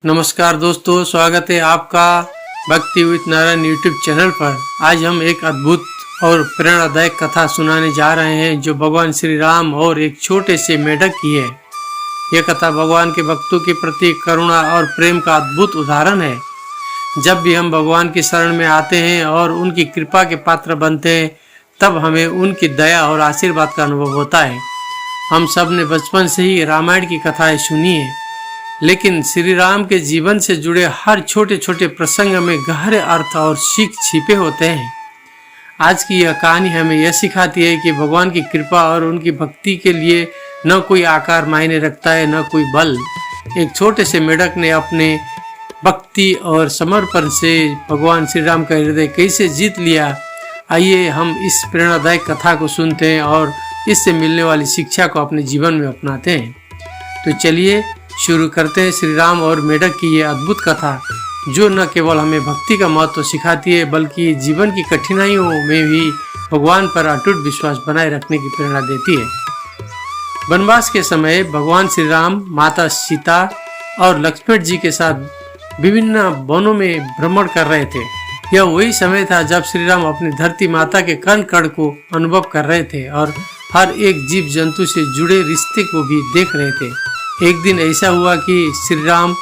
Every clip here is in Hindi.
नमस्कार दोस्तों, स्वागत है आपका भक्ति विद नारायण यूट्यूब चैनल पर। आज हम एक अद्भुत और प्रेरणादायक कथा सुनाने जा रहे हैं जो भगवान श्री राम और एक छोटे से मेढक की है। यह कथा भगवान के भक्तों के प्रति करुणा और प्रेम का अद्भुत उदाहरण है। जब भी हम भगवान की शरण में आते हैं और उनकी कृपा के पात्र बनते हैं, तब हमें उनकी दया और आशीर्वाद का अनुभव होता है। हम सब ने बचपन से ही रामायण की कथाएं सुनी है, लेकिन श्री राम के जीवन से जुड़े हर छोटे छोटे प्रसंग में गहरे अर्थ और सीख छिपे होते हैं। आज की यह कहानी हमें यह सिखाती है कि भगवान की कृपा और उनकी भक्ति के लिए न कोई आकार मायने रखता है, न कोई बल। एक छोटे से मेढक ने अपने भक्ति और समर्पण से भगवान श्री राम का हृदय कैसे जीत लिया। आइए हम इस प्रेरणादायक कथा को सुनते हैं और इससे मिलने वाली शिक्षा को अपने जीवन में अपनाते हैं। तो चलिए शुरू करते हैं श्री राम और मेढक की ये अद्भुत कथा, जो न केवल हमें भक्ति का महत्व सिखाती है, बल्कि जीवन की कठिनाइयों में भी भगवान पर अटूट विश्वास बनाए रखने की प्रेरणा देती है। वनवास के समय भगवान श्री राम माता सीता और लक्ष्मण जी के साथ विभिन्न वनों में भ्रमण कर रहे थे। यह वही समय था जब श्री राम अपनी धरती माता के कण कण को अनुभव कर रहे थे और हर एक जीव जंतु से जुड़े रिश्ते को भी देख रहे थे। एक दिन ऐसा हुआ कि श्री राम,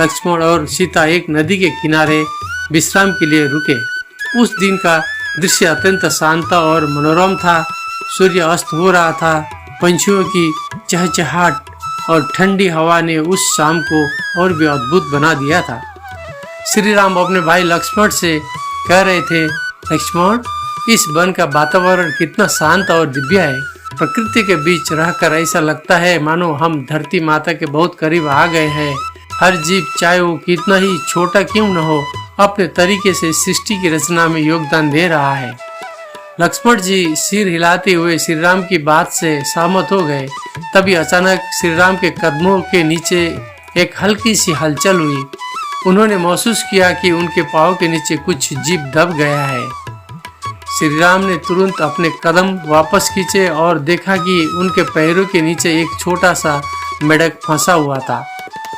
लक्ष्मण और सीता एक नदी के किनारे विश्राम के लिए रुके। उस दिन का दृश्य अत्यंत शांत और मनोरम था। सूर्य अस्त हो रहा था। पंछियों की चहचहाट और ठंडी हवा ने उस शाम को और भी अद्भुत बना दिया था। श्री राम अपने भाई लक्ष्मण से कह रहे थे, लक्ष्मण, इस वन का वातावरण कितना शांत और दिव्य है। प्रकृति के बीच रहकर ऐसा लगता है मानो हम धरती माता के बहुत करीब आ गए हैं। हर जीव, चाहे वो कितना ही छोटा क्यों न हो, अपने तरीके से सृष्टि की रचना में योगदान दे रहा है। लक्ष्मण जी सिर हिलाते हुए श्री राम की बात से सहमत हो गए। तभी अचानक श्री राम के कदमों के नीचे एक हल्की सी हलचल हुई। उन्होंने महसूस किया कि उनके पाँव के नीचे कुछ जीव दब गया है। श्री राम ने तुरंत अपने कदम वापस खींचे और देखा कि उनके पैरों के नीचे एक छोटा सा मेढक फंसा हुआ था।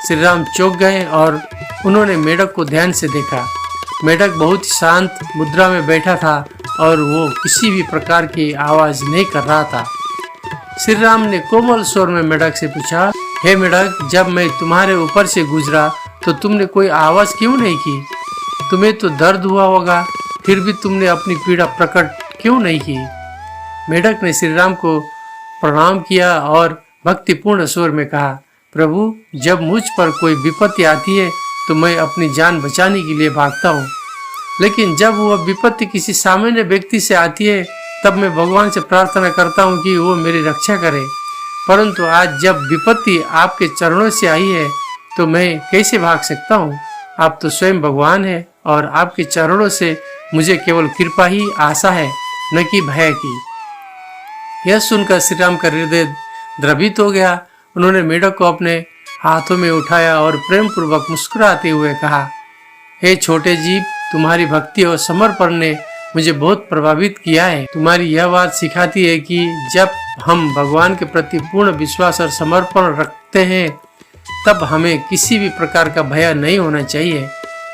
श्री राम चौंक गए और उन्होंने मेढक को ध्यान से देखा। मेढक बहुत शांत मुद्रा में बैठा था और वो किसी भी प्रकार की आवाज नहीं कर रहा था। श्री राम ने कोमल स्वर में मेढक से पूछा, हे मेढक, जब मैं तुम्हारे ऊपर से गुजरा तो तुमने कोई आवाज क्यों नहीं की? तुम्हें तो दर्द हुआ होगा, फिर भी तुमने अपनी पीड़ा प्रकट क्यों नहीं की? मेढक ने श्री राम को प्रणाम किया और भक्तिपूर्ण स्वर में कहा, प्रभु, जब मुझ पर कोई विपत्ति आती है तो मैं अपनी जान बचाने के लिए भागता हूँ, लेकिन जब वह विपत्ति किसी सामान्य व्यक्ति से आती है तब मैं भगवान से प्रार्थना करता हूँ कि वो मेरी रक्षा करे। परंतु आज जब विपत्ति आपके चरणों से आई है तो मैं कैसे भाग सकता हूँ? आप तो स्वयं भगवान है और आपके चरणों से मुझे केवल कृपा ही आशा है, न कि भय की। यह सुनकर श्री राम का हृदय द्रवित हो गया। उन्होंने मेढक को अपने हाथों में उठाया और प्रेम पूर्वक मुस्कुराते हुए कहा, हे छोटे जीव, तुम्हारी भक्ति और समर्पण ने मुझे बहुत प्रभावित किया है। तुम्हारी यह बात सिखाती है कि जब हम भगवान के प्रति पूर्ण विश्वास और समर्पण रखते हैं तब हमें किसी भी प्रकार का भय नहीं होना चाहिए।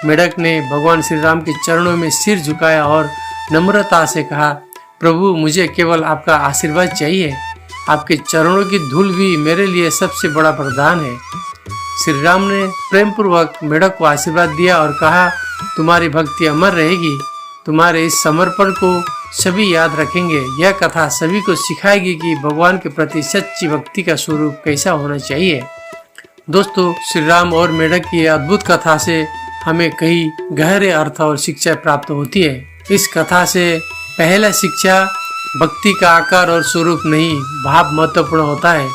मेढक ने भगवान श्री राम के चरणों में सिर झुकाया और नम्रता से कहा, प्रभु, मुझे केवल आपका आशीर्वाद चाहिए। आपके चरणों की धूल भी मेरे लिए सबसे बड़ा वरदान है। श्री राम ने प्रेम पूर्वक मेढक को आशीर्वाद दिया और कहा, तुम्हारी भक्ति अमर रहेगी। तुम्हारे इस समर्पण को सभी याद रखेंगे। यह कथा सभी को सिखाएगी कि भगवान के प्रति सच्ची भक्ति का स्वरूप कैसा होना चाहिए। दोस्तों, श्री राम और मेढक की अद्भुत कथा से हमें कई गहरे अर्थ और शिक्षा प्राप्त होती है। इस कथा से पहला शिक्षा, भक्ति का आकार और स्वरूप नहीं, भाव महत्वपूर्ण होता है।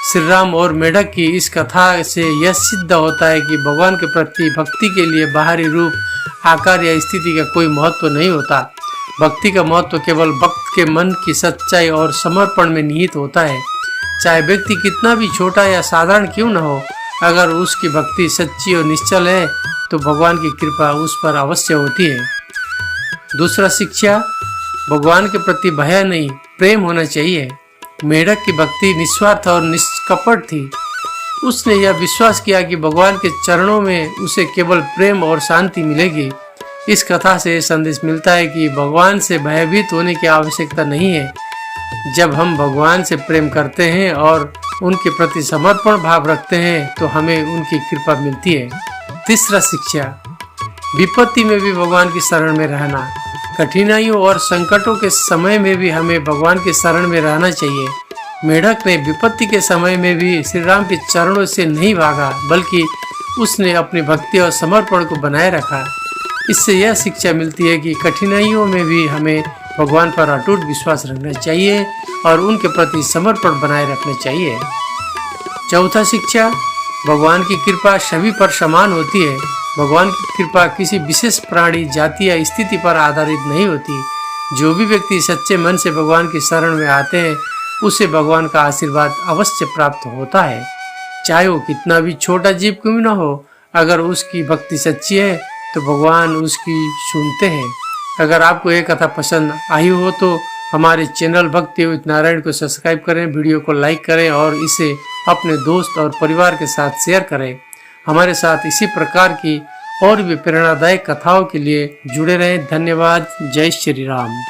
श्री राम और मेढक की इस कथा से यह सिद्ध होता है कि भगवान के प्रति भक्ति के लिए बाहरी रूप, आकार या स्थिति का कोई महत्व नहीं होता। भक्ति का महत्व केवल भक्त के मन की सच्चाई और समर्पण में निहित होता है। चाहे व्यक्ति कितना भी छोटा या साधारण क्यों न हो, अगर उसकी भक्ति सच्ची और निश्चल है तो भगवान की कृपा उस पर अवश्य होती है। दूसरा शिक्षा, भगवान के प्रति भय नहीं, प्रेम होना चाहिए। मेढक की भक्ति निस्वार्थ और निष्कपट थी। उसने यह विश्वास किया कि भगवान के चरणों में उसे केवल प्रेम और शांति मिलेगी। इस कथा से यह संदेश मिलता है कि भगवान से भयभीत होने की आवश्यकता नहीं है। जब हम भगवान से प्रेम करते हैं और उनके प्रति समर्पण भाव रखते हैं तो हमें उनकी कृपा मिलती है। तीसरा शिक्षा, विपत्ति में भी भगवान की शरण में रहना। कठिनाइयों और संकटों के समय में भी हमें भगवान के शरण में रहना चाहिए। मेढक ने विपत्ति के समय में भी श्री राम के चरणों से नहीं भागा, बल्कि उसने अपनी भक्ति और समर्पण को बनाए रखा। इससे यह शिक्षा मिलती है कि कठिनाइयों में भी हमें भगवान पर अटूट विश्वास रखना चाहिए और उनके प्रति समर्पण बनाए रखना चाहिए। चौथा शिक्षा, भगवान की कृपा सभी पर समान होती है। भगवान की कृपा किसी विशेष प्राणी, जाति या स्थिति पर आधारित नहीं होती। जो भी व्यक्ति सच्चे मन से भगवान की शरण में आते हैं उसे भगवान का आशीर्वाद अवश्य प्राप्त होता है, चाहे वो कितना भी छोटा जीव क्यों न हो। अगर उसकी भक्ति सच्ची है तो भगवान उसकी सुनते हैं। अगर आपको ये कथा पसंद आई हो तो हमारे चैनल भक्ति विद नारायण को सब्सक्राइब करें, वीडियो को लाइक करें और इसे अपने दोस्त और परिवार के साथ शेयर करें। हमारे साथ इसी प्रकार की और भी प्रेरणादायक कथाओं के लिए जुड़े रहें। धन्यवाद। जय श्री राम।